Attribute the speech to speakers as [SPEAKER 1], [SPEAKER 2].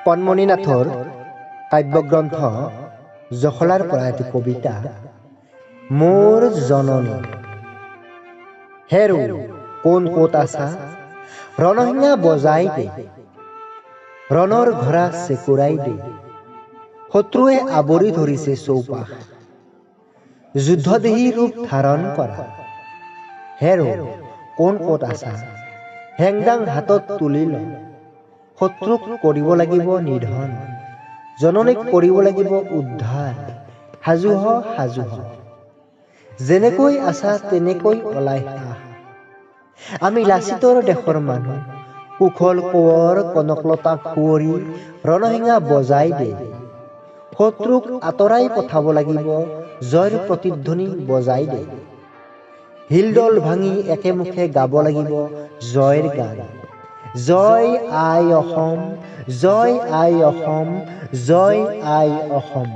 [SPEAKER 1] কণমণি নাথৰ কাব্যগ্ৰন্থ জখলাৰ পৰা এটি কবিতা। মোৰ জননী হেৰো কোন ক'ত আছা, ৰণসিঙা বজাই দে, ৰণৰ ঘোঁৰা চেকুৰাই দে, শত্ৰুৱে আৱৰি ধৰিছে চৌপাশ, যুদ্ধদেহী ৰূপ ধাৰণ কৰা। হেৰো কোন ক'ত আছা, হেংদাং হাতত তুলি ল, শত্ৰুক কৰিব লাগিব নিধন, জননীক কৰিব লাগিব উদ্ধাৰ, সাজু হ সাজু হ, যেনেকৈ আছা তেনেকৈ ওলাই আহ। আমি লাচিতৰ দেশৰ মানুহ, কুশল কোঁৱৰ কনকলতা কুঁৱৰী, ৰণসিঙা বজাই দে, শত্ৰুক আঁতৰাই পঠাব লাগিব, জয়ৰ প্ৰতিধ্বনি বজাই দে, হিলদল ভাঙি একেমুখে গাব লাগিব জয়ৰ গান। জয় আই অসম, জয় আই অসম, জয় আই অসম।